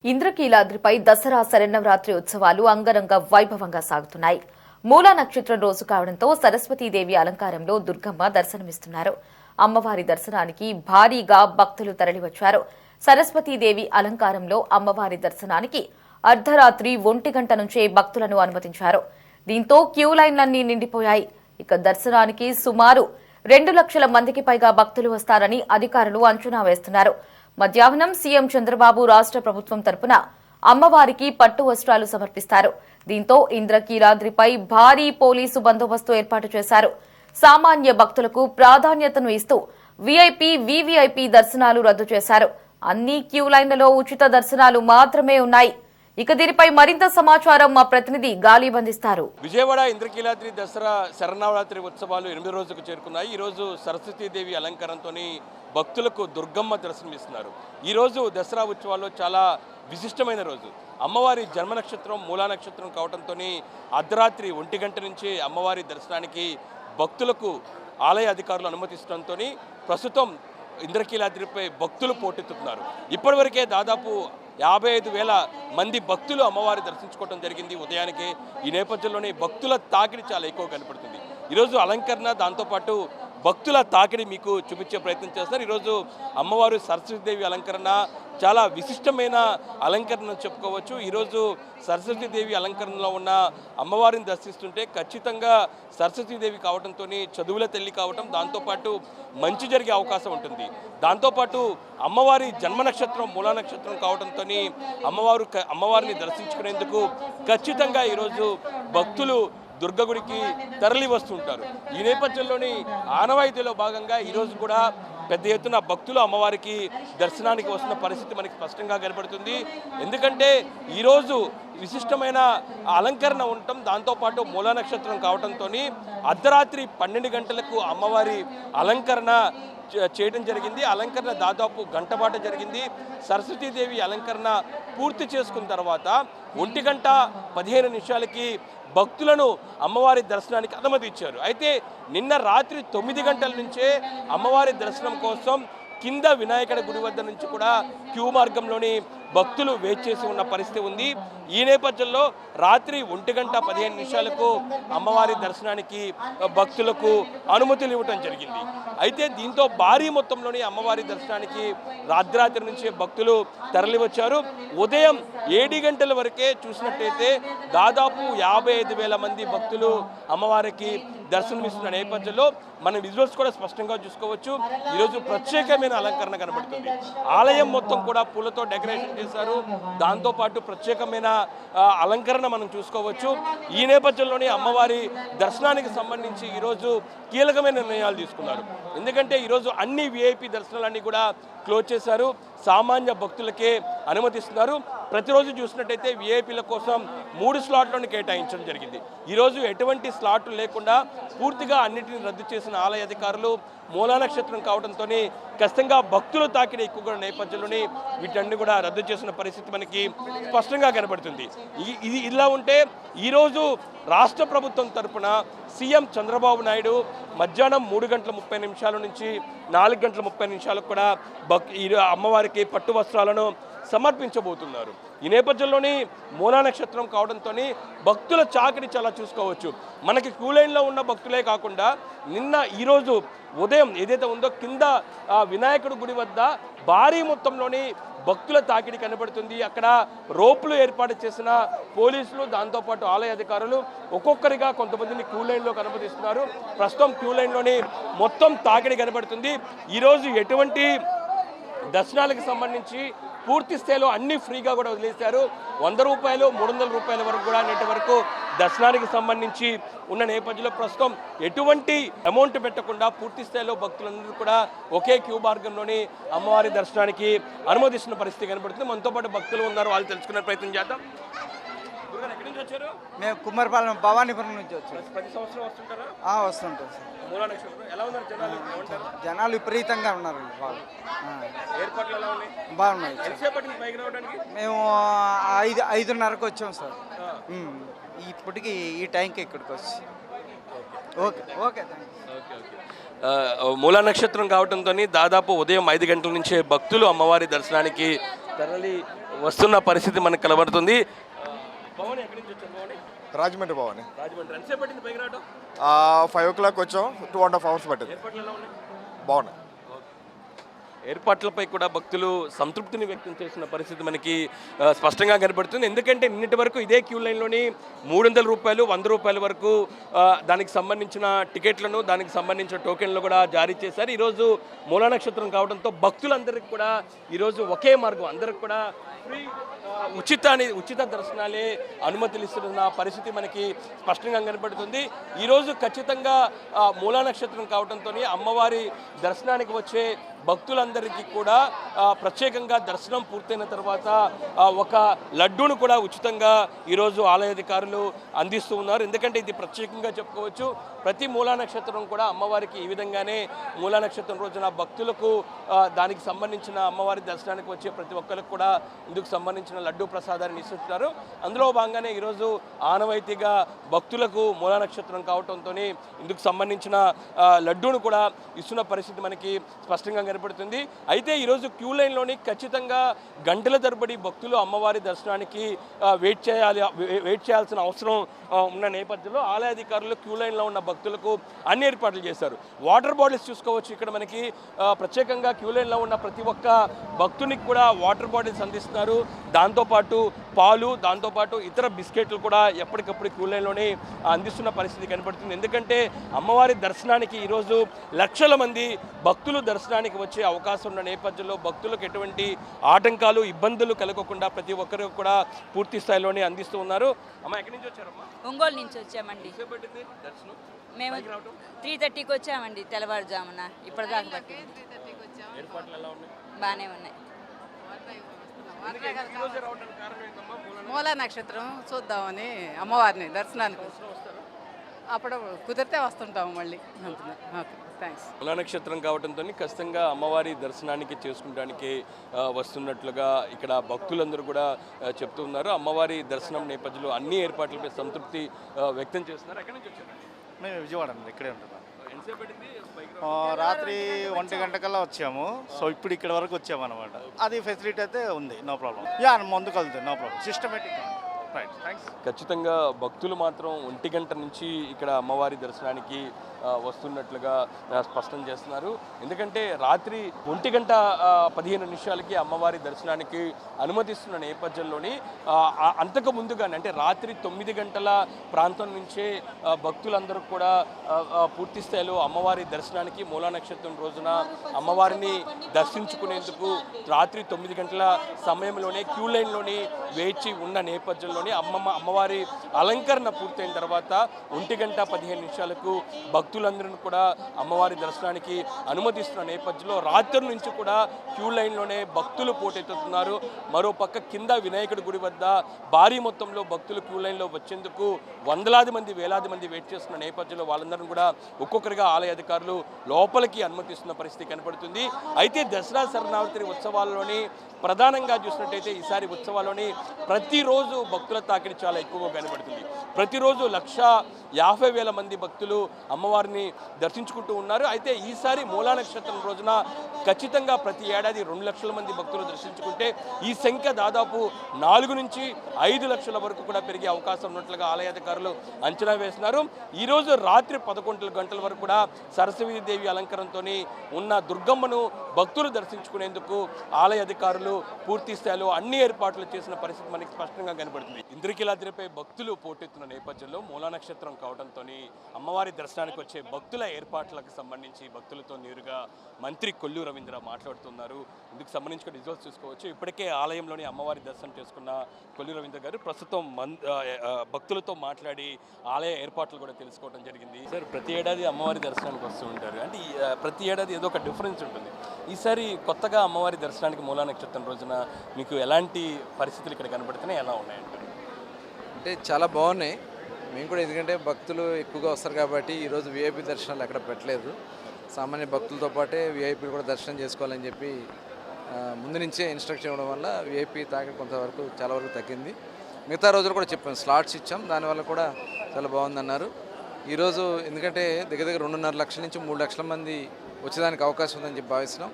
ఇంద్రకీలాద్రిపై దసరా శరన్నవరాత్రి ఉత్సవాలు అంగరంగ వైభవంగా సాగుతున్నాయి. మూలా నక్షత్రం రోజు కావడంతో సరస్వతీదేవి అలంకారంలో దుర్గమ్మ దర్శనమిస్తున్నారు. అమ్మవారి దర్శనానికి భారీగా భక్తులు తరలివచ్చారు. సరస్వతీదేవి అలంకారంలో అమ్మవారి దర్శనానికి అర్ధరాత్రి 1 గంట నుంచే భక్తులను అనుమతించారు. దీంతో క్యూ లైన్లన్నీ నిండిపోయాయి. ఇక దర్శనానికి సుమారు 2 లక్షల మందికి పైగా భక్తులు వస్తారని అధికారులు అంచనా వేస్తున్నారు. మధ్యాహ్నం సీఎం చంద్రబాబు రాష్ట్ర ప్రభుత్వం తరపున అమ్మవారికి పట్టు వస్త్రాలు సమర్పిస్తారు. దీంతో ఇంద్రకీలాద్రిపై భారీ పోలీసు బందోబస్తు ఏర్పాటు చేశారు. సామాన్య భక్తులకు ప్రాధాన్యతను ఇస్తూ వీఐపీ, వీవీఐపీ దర్శనాలు రద్దు చేశారు. అన్ని క్యూ లైన్లలో ఉచిత దర్శనాలు మాత్రమే ఉన్నాయి. ఇక దీనిపై మరింత సమాచారం మా ప్రతినిధి గాలి బంధిస్తారు. విజయవాడ ఇంద్రకీలాద్రి దసరా శరన్నవరాత్రి ఉత్సవాలు 8 రోజులకు చేరుకున్నాయి. ఈరోజు సరస్వతీదేవి అలంకారంతో భక్తులకు దుర్గమ్మ దర్శనమిస్తున్నారు. ఈరోజు దసరా ఉత్సవాల్లో చాలా విశిష్టమైన రోజు. అమ్మవారి జన్మ నక్షత్రం మూలా నక్షత్రం కావడంతో అర్ధరాత్రి 1 గంట నుంచి అమ్మవారి దర్శనానికి భక్తులకు ఆలయ అధికారులు అనుమతిస్తుండటంతో ప్రస్తుతం ఇంద్రకీలాద్రిపై భక్తులు పోటెత్తుతున్నారు. ఇప్పటివరకే దాదాపు 55,000 మంది భక్తులు అమ్మవారి దర్శించుకోవడం జరిగింది ఉదయానికి. ఈ నేపథ్యంలోనే భక్తుల తాకిడి చాలా ఎక్కువ కనపడుతుంది. ఈరోజు అలంకరణ, దాంతోపాటు భక్తుల తాకిడి మీకు చూపించే ప్రయత్నం చేస్తున్నారు. ఈరోజు అమ్మవారు సరస్వతీదేవి అలంకరణ చాలా విశిష్టమైన అలంకరణ చెప్పుకోవచ్చు. ఈరోజు సరస్వతీదేవి అలంకరణలో ఉన్న అమ్మవారిని దర్శిస్తుంటే ఖచ్చితంగా సరస్వతీదేవి కావడంతో చదువుల తల్లి కావటం, దాంతోపాటు మంచి జరిగే అవకాశం ఉంటుంది. దాంతోపాటు అమ్మవారి జన్మ నక్షత్రం మూలా నక్షత్రం కావడంతో అమ్మవారిని దర్శించుకునేందుకు ఖచ్చితంగా ఈరోజు భక్తులు దుర్గగుడికి తరలి వస్తుంటారు. ఈ నేపథ్యంలోని ఆనవాయితీలో భాగంగా ఈరోజు కూడా పెద్ద ఎత్తున భక్తులు అమ్మవారికి దర్శనానికి వస్తున్న పరిస్థితి మనకి స్పష్టంగా కనబడుతుంది. ఎందుకంటే ఈరోజు విశిష్టమైన అలంకరణ ఉండటం, దాంతోపాటు మూలా నక్షత్రం కావడంతో అర్ధరాత్రి 12 గంటలకు అమ్మవారి అలంకరణ చేయడం జరిగింది. అలంకరణ దాదాపు గంటపాట జరిగింది. సరస్వతీదేవి అలంకరణ పూర్తి చేసుకున్న తర్వాత 1 గంట 15 నిమిషాలకి భక్తులను అమ్మవారి దర్శనానికి అనుమతి ఇచ్చారు. అయితే నిన్న రాత్రి 9 గంటల నుంచే అమ్మవారి దర్శనం కోసం కింద వినాయకుడి గుడి వద్ద నుంచి కూడా క్యూ మార్గంలోని భక్తులు వేచి చేసి ఉన్న పరిస్థితి ఉంది. ఈ నేపథ్యంలో రాత్రి 1 గంట 15 నిమిషాలకు అమ్మవారి దర్శనానికి భక్తులకు అనుమతులు ఇవ్వటం జరిగింది. అయితే దీంతో భారీ మొత్తంలోని అమ్మవారి దర్శనానికి రాత్రి నుంచే భక్తులు తరలివచ్చారు. ఉదయం 7 గంటల వరకే చూసినట్టయితే దాదాపు 55,000 మంది భక్తులు అమ్మవారికి దర్శనమిస్తున్న నేపథ్యంలో మనం విజువల్స్ కూడా స్పష్టంగా చూసుకోవచ్చు. ఈరోజు ప్రత్యేకమైన అలంకరణ కనబడుతుంది. ఆలయం మొత్తం కూడా పూలతో డెకరేషన్ చేశారు. దాంతోపాటు ప్రత్యేకమైన అలంకరణ మనం చూసుకోవచ్చు. ఈ నేపథ్యంలోనే అమ్మవారి దర్శనానికి సంబంధించి ఈరోజు కీలకమైన నిర్ణయాలు తీసుకున్నారు. ఎందుకంటే ఈరోజు అన్ని విఐపి దర్శనాలన్నీ కూడా క్లోజ్ చేశారు. సామాన్య భక్తులకే అనుమతిస్తున్నారు. ప్రతిరోజు చూసినట్టయితే విఐపీల కోసం 3 స్లాట్లను కేటాయించడం జరిగింది. ఈరోజు ఎటువంటి స్లాట్లు లేకుండా పూర్తిగా అన్నిటిని రద్దు చేసిన ఆలయ అధికారులు మూలా నక్షత్రం కావడంతో ఖచ్చితంగా భక్తుల తాకిడి ఎక్కువగా నేపథ్యంలోనే వీటన్ని కూడా రద్దు చేసిన పరిస్థితి మనకి స్పష్టంగా కనబడుతుంది. ఇది ఇలా ఉంటే ఈరోజు రాష్ట్ర ప్రభుత్వం తరపున సీఎం చంద్రబాబు నాయుడు మధ్యాహ్నం 3 గంటల 30 నిమిషాల నుంచి 4 గంటల 30 నిమిషాలకు కూడా అమ్మవారికి పట్టు వస్త్రాలను సమర్పించబోతున్నారు. ఈ నేపథ్యంలోని మూలా నక్షత్రం కావడంతో భక్తుల చాకిరి చాలా చూసుకోవచ్చు. మనకి క్యూ లైన్లో ఉన్న భక్తులే కాకుండా ఈరోజు ఉదయం ఏదైతే ఉందో కింద వినాయకుడి గుడి వద్ద భారీ మొత్తంలోని భక్తుల తాకిడి కనబడుతుంది. అక్కడ రోపులు ఏర్పాటు చేసిన పోలీసులు, దాంతోపాటు ఆలయ అధికారులు ఒక్కొక్కరిగా కొంతమందిని క్యూ లైన్లో కనబడిస్తున్నారు. ప్రస్తుతం క్యూ లైన్లోని మొత్తం తాకిడి కనబడుతుంది. ఈరోజు ఎటువంటి దర్శనాలకు సంబంధించి పూర్తి స్థాయిలో అన్ని ఫ్రీగా కూడా వదిలేశారు. 100 రూపాయలు 300 రూపాయల వరకు కూడా నేటి వరకు దర్శనానికి సంబంధించి ఉన్న నేపథ్యంలో ప్రస్తుతం ఎటువంటి అమౌంట్ పెట్టకుండా పూర్తి స్థాయిలో భక్తులందరూ కూడా ఒకే క్యూ మార్గంలోని అమ్మవారి దర్శనానికి అనుమతిస్తున్న పరిస్థితి కనబడుతుంది. మనతో పాటు భక్తులు ఉన్నారు, వాళ్ళు తెలుసుకునే ప్రయత్నం చేద్దాం. ఎక్కడి నుంచి వచ్చారు? మేము కుమ్మరిపాలెం భవానీపురం నుంచి వచ్చారు. ప్రతి సంవత్సరం వస్తుంటారా? వస్తుంటారు సార్. మూలా నక్షత్రం ఎలా ఉన్నారు జనాలు? జనాలు విపరీతంగా ఉన్నారు. వాళ్ళు ఏర్పాట్లు ఎలా ఉన్నాయి? బాగున్నాయి. ఎంతసేపటికి పైకి రావడానికి? మేము 5:30కు వచ్చాం సార్. ఇప్పటికి ఈ టైంకి ఇక్కడికి వచ్చి ఓకే ఓకే మూలా నక్షత్రం కావడంతో దాదాపు ఉదయం 5 గంటల నుంచే భక్తులు అమ్మవారి దర్శనానికి తరలి వస్తున్న పరిస్థితి మనకు కనబడుతుంది. భవాని ఎక్కడి నుంచి వచ్చారు? భవాని రాజమండ్రి భవాని. రాజమండ్రి. ఎంతసేపు పట్టింది పైకి రావడం? 5 o'clock వచ్చాం. 2.5 hours పట్టింది. ఏర్పాట్లు ఎలా ఉన్నాయి? బాగున్నాయి. ఏర్పాట్లపై కూడా భక్తులు సంతృప్తిని వ్యక్తం చేసిన పరిస్థితి మనకి స్పష్టంగా కనబడుతుంది. ఎందుకంటే నిన్నటి వరకు ఇదే క్యూ లైన్లోని 300 రూపాయలు 100 రూపాయల వరకు దానికి సంబంధించిన టికెట్లను, దానికి సంబంధించిన టోకెన్లు కూడా జారీ చేశారు. ఈరోజు మూలా నక్షత్రం కావడంతో భక్తులందరికీ కూడా ఈరోజు ఒకే మార్గం, అందరికి కూడా ఫ్రీ ఉచిత దర్శనాలే అనుమతులు ఇస్తున్న పరిస్థితి మనకి స్పష్టంగా కనబడుతుంది. ఈరోజు ఖచ్చితంగా మూలా నక్షత్రం కావడంతో అమ్మవారి దర్శనానికి వచ్చే భక్తులందరికీ కూడా ప్రత్యేకంగా దర్శనం పూర్తయిన తర్వాత ఒక లడ్డూను కూడా ఉచితంగా ఈరోజు ఆలయాధికారులు అందిస్తూ ఉన్నారు. ఎందుకంటే ఇది ప్రత్యేకంగా చెప్పుకోవచ్చు. ప్రతి మూలా నక్షత్రం కూడా అమ్మవారికి ఈ విధంగానే మూలా నక్షత్రం రోజున భక్తులకు దానికి సంబంధించిన అమ్మవారి దర్శనానికి వచ్చే ప్రతి ఒక్కరికి కూడా ఇందుకు సంబంధించిన లడ్డూ ప్రసాదాన్ని ఇస్తుంటారు. అందులో భాగంగానే ఈరోజు ఆనవాయితీగా భక్తులకు మూలా నక్షత్రం కావడంతో ఇందుకు సంబంధించిన లడ్డూను కూడా ఇస్తున్న పరిస్థితి మనకి స్పష్టంగా కనపడుతుంది. అయితే ఈరోజు క్యూ లైన్లోని ఖచ్చితంగా గంటల తరబడి భక్తులు అమ్మవారి దర్శనానికి వెయిట్ చేయాల్సిన అవసరం ఉన్న నేపథ్యంలో ఆలయాధికారులు క్యూ లైన్లో ఉన్న భక్తులకు అన్ని ఏర్పాట్లు చేశారు. వాటర్ బాటిల్స్ చూసుకోవచ్చు. ఇక్కడ మనకి ప్రత్యేకంగా క్యూ లైన్లో ఉన్న ప్రతి ఒక్క భక్తునికి కూడా వాటర్ బాటిల్స్ అందిస్తున్నారు. దాంతోపాటు పాలు, దాంతోపాటు ఇతర బిస్కెట్లు కూడా ఎప్పటికప్పుడు క్యూ లైన్లోనే అందిస్తున్న పరిస్థితి కనపడుతుంది. ఎందుకంటే అమ్మవారి దర్శనానికి ఈరోజు లక్షల మంది భక్తులు దర్శనానికి వచ్చే అవకాశం ఉన్న నేపథ్యంలో భక్తులకు ఎటువంటి ఆటంకాలు, ఇబ్బందులు కలగకుండా ప్రతి ఒక్కరు కూడా పూర్తి స్థాయిలోనే అందిస్తూ ఉన్నారు. అమ్మ ఎక్కడి నుంచి వచ్చారమ్మా? ఒంగోలు నుంచి వచ్చామండి. దర్శనం మేము 3:30కి వచ్చామండి తెల్లవారుజామున. ఇప్పటిదాకా పట్టింది. ఏర్పాట్లు ఎలా ఉన్నాయి? బాగానే ఉన్నాయి. మూలా నక్షత్రం చూద్దామని అమ్మవారిని దర్శనానికి అప్పుడు కుదిరితే వస్తుంటాము మళ్ళీ. Okay, thanks. మూలా నక్షత్రం కావడంతో ఖచ్చితంగా అమ్మవారి దర్శనానికి చేసుకుంటానికి వస్తున్నట్లుగా ఇక్కడ భక్తులందరూ కూడా చెప్తూ ఉన్నారు. అమ్మవారి దర్శనం నేపథ్యంలో అన్ని ఏర్పాట్లపై సంతృప్తి వ్యక్తం చేస్తున్నారు. ఎక్కడి నుంచి వచ్చారు? మేము విజయవాడ అండి, ఇక్కడే ఉంటున్నాం. ఎంతసేపు పట్టింది? రాత్రి 1 గంటకల్లా వచ్చాము. సో ఇప్పుడు ఇక్కడ వరకు వచ్చాము అనమాట. అది ఫెసిలిటీ అయితే ఉంది, నో ప్రాబ్లం. ముందుకు వెళ్తుంది, no problem. Systematic. Right, thanks. ఖచ్చితంగా భక్తులు మాత్రం 1 గంట నుంచి ఇక్కడ అమ్మవారి దర్శనానికి వస్తున్నట్లుగా స్పష్టం చేస్తున్నారు. ఎందుకంటే రాత్రి 1:15 అమ్మవారి దర్శనానికి అనుమతిస్తున్న నేపథ్యంలోని అంతకు ముందుగానే అంటే రాత్రి 9 గంటల ప్రాంతం నుంచే భక్తులందరూ కూడా పూర్తి స్థాయిలో అమ్మవారి దర్శనానికి మూలా నక్షత్రం రోజున అమ్మవారిని దర్శించుకునేందుకు రాత్రి 9 గంటల సమయంలోనే క్యూ లైన్లోని వేచి ఉన్న నేపథ్యంలోని అమ్మవారి అలంకరణ పూర్తయిన తర్వాత 1:15 భక్తులందరూ కూడా అమ్మవారి దర్శనానికి అనుమతిస్తున్న నేపథ్యంలో రాత్రి నుంచి కూడా క్యూ లైన్లోనే భక్తులు పోటెత్తుతున్నారు. మరోపక్క కింద వినాయకుడి గుడి వద్ద భారీ మొత్తంలో భక్తులు క్యూ లైన్లో వచ్చేందుకు వందలాది మంది, వేలాది మంది వెయిట్ చేస్తున్న నేపథ్యంలో వాళ్ళందరూ కూడా ఒక్కొక్కరిగా ఆలయ అధికారులు లోపలికి అనుమతిస్తున్న పరిస్థితి కనపడుతుంది. అయితే దసరా శరణావరాత్రి ఉత్సవాల్లోని ప్రధానంగా చూసినట్టయితే ఈసారి ఉత్సవాల్లోని ప్రతిరోజు భక్తుల తాకిడి చాలా ఎక్కువగా కనబడుతుంది. ప్రతిరోజు 150,000 మంది భక్తులు అమ్మవారిని దర్శించుకుంటూ ఉన్నారు. అయితే ఈసారి మూలా నక్షత్రం రోజున ఖచ్చితంగా ప్రతి ఏడాది 2 లక్షల మంది భక్తులు దర్శించుకుంటే ఈ సంఖ్య దాదాపు 4 నుంచి 5 లక్షల వరకు కూడా పెరిగే అవకాశం ఉన్నట్లుగా ఆలయాధికారులు అంచనా వేస్తున్నారు. ఈరోజు రాత్రి 11 గంటల వరకు కూడా సరస్వతీదేవి అలంకరణతో ఉన్న దుర్గమ్మను భక్తులు దర్శించుకునేందుకు ఆలయ అధికారులు పూర్తి స్థాయిలో అన్ని ఏర్పాట్లు చేసిన పరిస్థితి మనకి స్పష్టంగా కనబడుతుంది. ఇంద్రకీలాద్రిపై భక్తులు పోటెత్తున్న నేపథ్యంలో మూలా నక్షత్రం కావడంతో అమ్మవారి దర్శనానికి వచ్చే భక్తుల ఏర్పాట్లకు సంబంధించి భక్తులతో నేరుగా మంత్రి కొల్లు రవీంద్ర మాట్లాడుతున్నారు. ఇందుకు సంబంధించిన రిజల్ట్స్ చూసుకోవచ్చు. ఇప్పటికే ఆలయంలోని అమ్మవారి దర్శనం చేసుకున్న కొల్లు రవీంద్ర గారు ప్రస్తుతం భక్తులతో మాట్లాడి ఆలయ ఏర్పాట్లు కూడా తెలుసుకోవడం జరిగింది. సార్, ప్రతి ఏడాది అమ్మవారి దర్శనానికి వస్తూ ఉంటారు, అంటే ప్రతి ఏడాది ఏదో ఒక డిఫరెన్స్ ఉంటుంది. ఈసారి కొత్తగా అమ్మవారి దర్శనానికి మూలా నక్షత్రం రోజున మీకు ఎలాంటి పరిస్థితులు ఇక్కడ కనబడుతున్నాయి, ఎలా ఉన్నాయంటారు? అంటే చాలా బాగున్నాయి. మేము కూడా ఎందుకంటే భక్తులు ఎక్కువగా వస్తారు కాబట్టి ఈరోజు విఐపి దర్శనాలు ఎక్కడ పెట్టలేదు. సామాన్య భక్తులతో పాటే విఐపీలు కూడా దర్శనం చేసుకోవాలని చెప్పి ముందు నుంచే ఇన్స్ట్రక్షన్ ఇవ్వడం వల్ల విఐపి తాకిడి కొంతవరకు చాలా వరకు తగ్గింది. మిగతా రోజులు కూడా చెప్పాం, స్లాట్స్ ఇచ్చాం, దానివల్ల కూడా చాలా బాగుందన్నారు. ఈరోజు ఎందుకంటే దగ్గర 2.5 లక్షల నుంచి 3 లక్షల మంది వచ్చేదానికి అవకాశం ఉందని చెప్పి భావిస్తున్నాం.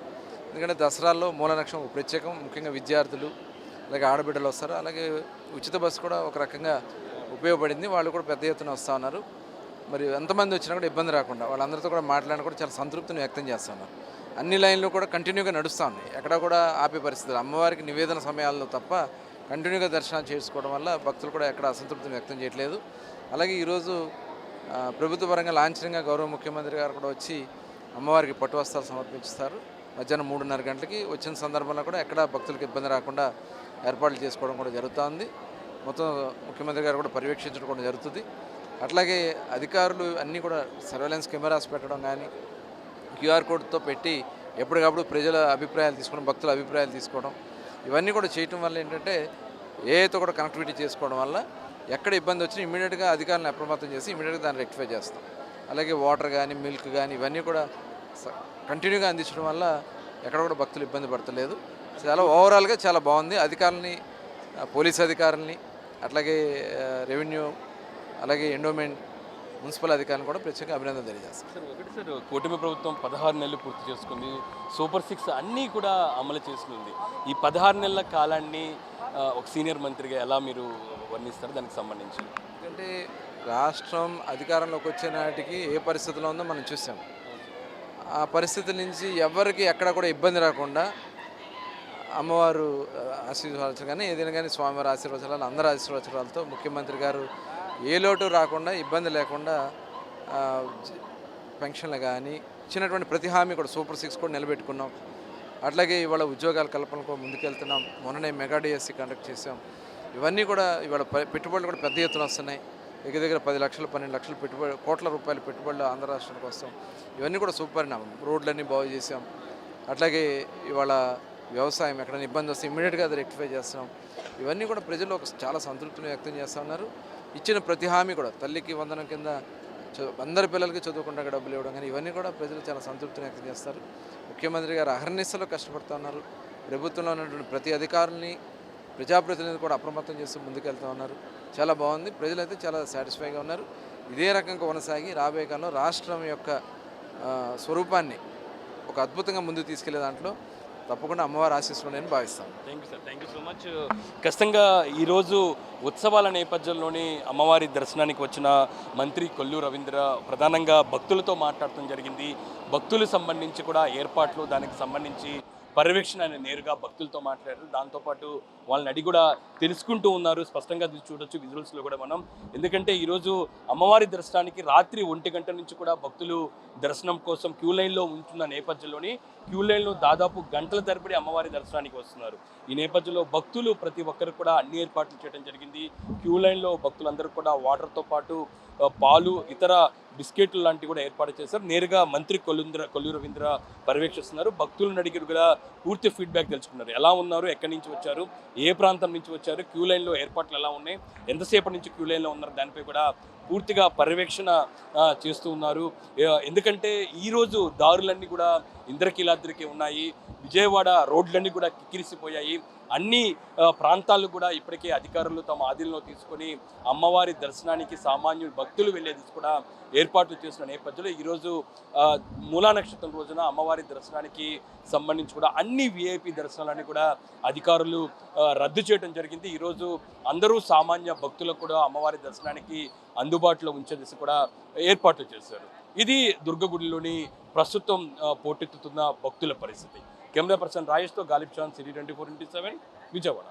ఎందుకంటే దసరాల్లో మూల నక్షత్రం ప్రత్యేకం, ముఖ్యంగా విద్యార్థులు అలాగే ఆడబిడ్డలు వస్తారు. అలాగే ఉచిత బస్సు కూడా ఒక రకంగా ఉపయోగపడింది. వాళ్ళు కూడా పెద్ద ఎత్తున వస్తూ ఉన్నారు. మరి ఎంతమంది వచ్చినా కూడా ఇబ్బంది రాకుండా వాళ్ళందరితో కూడా మాట్లాడిన కూడా చాలా సంతృప్తిని వ్యక్తం చేస్తూ ఉన్నారు. అన్ని లైన్లు కూడా కంటిన్యూగా నడుస్తూ ఉన్నాయి. ఎక్కడ కూడా ఆపే పరిస్థితులు. అమ్మవారికి నివేదన సమయాల్లో తప్ప కంటిన్యూగా దర్శనాలు చేసుకోవడం వల్ల భక్తులు కూడా ఎక్కడ అసంతృప్తిని వ్యక్తం చేయట్లేదు. అలాగే ఈరోజు ప్రభుత్వ పరంగా లాంఛనంగా గౌరవ ముఖ్యమంత్రి గారు కూడా వచ్చి అమ్మవారికి పట్టు వస్త్రాలు సమర్పించుతారు. మధ్యాహ్నం 3:30 గంటలకి వచ్చిన సందర్భంలో కూడా ఎక్కడ భక్తులకు ఇబ్బంది రాకుండా ఏర్పాట్లు చేసుకోవడం కూడా జరుగుతుంది. మొత్తం ముఖ్యమంత్రి గారు కూడా పర్యవేక్షించడం కూడా జరుగుతుంది. అట్లాగే అధికారులు అన్నీ కూడా సర్వేలెన్స్ కెమెరాస్ పెట్టడం కానీ క్యూఆర్ కోడ్తో పెట్టి ఎప్పటికప్పుడు ప్రజల అభిప్రాయాలు తీసుకోవడం, భక్తుల అభిప్రాయాలు తీసుకోవడం ఇవన్నీ కూడా చేయటం వల్ల ఏంటంటే ఏఐతో కూడా కనెక్టివిటీ చేసుకోవడం వల్ల ఎక్కడ ఇబ్బంది వచ్చినా ఇమీడియట్గా అధికారులను అప్రమత్తం చేసి ఇమీడియట్గా దాన్ని రెక్టిఫై చేస్తాం. అలాగే వాటర్ కానీ మిల్క్ కానీ ఇవన్నీ కూడా కంటిన్యూగా అందించడం వల్ల ఎక్కడ కూడా భక్తులు ఇబ్బంది పడతలేదు. చాలా ఓవరాల్గా చాలా బాగుంది. అధికారులని, పోలీస్ అధికారులని, అట్లాగే రెవెన్యూ, అలాగే ఎండోమెంట్, మున్సిపల్ అధికారులను కూడా ప్రత్యేకంగా అభినందన తెలియజేస్తాం. సార్ ఒకటి సార్, కూటమి ప్రభుత్వం 16 నెలలు పూర్తి చేసుకుంది. సూపర్ 6 అన్నీ కూడా అమలు చేస్తుంది. ఈ 16 నెలల కాలాన్ని ఒక సీనియర్ మంత్రిగా ఎలా మీరు వర్ణిస్తారు దానికి సంబంధించి? ఎందుకంటే రాష్ట్రం అధికారంలోకి వచ్చే నాటికి ఏ పరిస్థితిలో ఉందో మనం చూసాం. ఆ పరిస్థితి నుంచి ఎవరికి ఎక్కడ కూడా ఇబ్బంది రాకుండా అమ్మవారు ఆశీర్వాదాలు కానీ ఏదైనా కానీ స్వామివారి ఆశీర్వచనాలు, అందరి ఆశీర్వచనాలతో ముఖ్యమంత్రి గారు ఏ లోటు రాకుండా ఇబ్బంది లేకుండా పెన్షన్లు కానీ ఇచ్చినటువంటి ప్రతి హామీ కూడా సూపర్ 6 కూడా నిలబెట్టుకున్నాం. అట్లాగే ఇవాళ ఉద్యోగాల కల్పనకు ముందుకెళ్తున్నాం. మొన్ననే మెగా డిఎస్సి కండక్ట్ చేసాం. ఇవన్నీ కూడా ఇవాళ పెట్టుబడులు కూడా పెద్ద ఎత్తున వస్తున్నాయి. దగ్గర 10 లక్షలు 12 లక్షలు పెట్టుబడి, కోట్ల రూపాయల పెట్టుబడులు ఆంధ్ర రాష్ట్రానికి వస్తాం. ఇవన్నీ కూడా సూపరిణామం. రోడ్లన్నీ బాగు చేసాం. అట్లాగే ఇవాళ వ్యవసాయం ఎక్కడైనా ఇబ్బంది వస్తే ఇమ్మీడియట్గా అది రెక్టిఫై చేస్తున్నాం. ఇవన్నీ కూడా ప్రజలు చాలా సంతృప్తిని వ్యక్తం చేస్తూ ఉన్నారు. ఇచ్చిన ప్రతి హామీ కూడా తల్లికి వందనం కింద అందరి పిల్లలకి చదువుకుంటా డబ్బులు ఇవ్వడం కానీ ఇవన్నీ కూడా ప్రజలు చాలా సంతృప్తిని వ్యక్తం చేస్తారు. ముఖ్యమంత్రి గారు అహర్నిశలో కష్టపడుతూ ఉన్నారు. ప్రభుత్వంలో ఉన్నటువంటి ప్రతి అధికారుల్ని, ప్రజాప్రతినిధులు కూడా అప్రమత్తం చేస్తూ ముందుకెళ్తూ ఉన్నారు. చాలా బాగుంది. ప్రజలైతే చాలా సాటిస్ఫైగా ఉన్నారు. ఇదే రకంగా కొనసాగి రాబోయే కాలంలో రాష్ట్రం యొక్క స్వరూపాన్ని ఒక అద్భుతంగా ముందుకు తీసుకెళ్లే దాంట్లో తప్పకుండా అమ్మవారి ఆశీస్సులు నేను భావిస్తాను. Thank you sir, thank you so much. ఖచ్చితంగా ఈరోజు ఉత్సవాల నేపథ్యంలోని అమ్మవారి దర్శనానికి వచ్చిన మంత్రి కొల్లు రవీంద్ర ప్రధానంగా భక్తులతో మాట్లాడటం జరిగింది. భక్తులకు సంబంధించి కూడా ఏర్పాట్లు, దానికి సంబంధించి పర్యవేక్షణ ఆయన నేరుగా భక్తులతో మాట్లాడారు. దాంతోపాటు వాళ్ళని అడిగి కూడా తెలుసుకుంటూ ఉన్నారు. స్పష్టంగా చూడొచ్చు విజువల్స్లో కూడా మనం. ఎందుకంటే ఈరోజు అమ్మవారి దర్శనానికి రాత్రి 1 గంట నుంచి కూడా భక్తులు దర్శనం కోసం క్యూ లైన్లో ఉంటున్న నేపథ్యంలోని క్యూ లైన్లో దాదాపు గంటల తరబడి అమ్మవారి దర్శనానికి వస్తున్నారు. ఈ నేపథ్యంలో భక్తులు ప్రతి ఒక్కరు కూడా అన్ని ఏర్పాట్లు చేయడం జరిగింది. క్యూ లైన్లో భక్తులందరూ కూడా వాటర్తో పాటు పాలు, ఇతర బిస్కెట్లు లాంటివి కూడా ఏర్పాటు చేశారు. నేరుగా మంత్రి కొల్లు రవీంద్ర పర్యవేక్షిస్తున్నారు. భక్తులను అడిగి కూడా పూర్తి ఫీడ్బ్యాక్ తెలుసుకున్నారు. ఎలా ఉన్నారు, ఎక్కడి నుంచి వచ్చారు, ఏ ప్రాంతం నుంచి వచ్చారు, క్యూ లైన్లో ఏర్పాట్లు ఎలా ఉన్నాయి, ఎంతసేపటి నుంచి క్యూ లైన్లో ఉన్నారు, దానిపై కూడా పూర్తిగా పర్యవేక్షణ చేస్తూ ఉన్నారు. ఎందుకంటే ఈరోజు దారులన్నీ కూడా ఇంద్రకీలాద్రికి ఉన్నాయి. విజయవాడ రోడ్లన్నీ కూడా కిక్కిరిసిపోయాయి. అన్ని ప్రాంతాలు కూడా ఇప్పటికే అధికారులు తమ ఆధీనంలో తీసుకొని అమ్మవారి దర్శనానికి సామాన్యులు భక్తులు వెళ్ళేది కూడా ఏర్పాట్లు చేసిన నేపథ్యంలో ఈరోజు మూలా నక్షత్రం రోజున అమ్మవారి దర్శనానికి సంబంధించి కూడా అన్ని విఐపి దర్శనాలన్నీ కూడా అధికారులు రద్దు చేయడం జరిగింది. ఈరోజు అందరూ సామాన్య భక్తులకు కూడా అమ్మవారి దర్శనానికి అందుబాటులో ఉంచే దిశ కూడా ఏర్పాట్లు చేశారు. ఇది దుర్గగుడిలోని ప్రస్తుతం పోటెత్తుతున్న భక్తుల పరిస్థితి. కెమెరా పర్సన్ రాజేష్తో గాలిబ్ చాన్, సిటీ 24/7 విజయవాడ.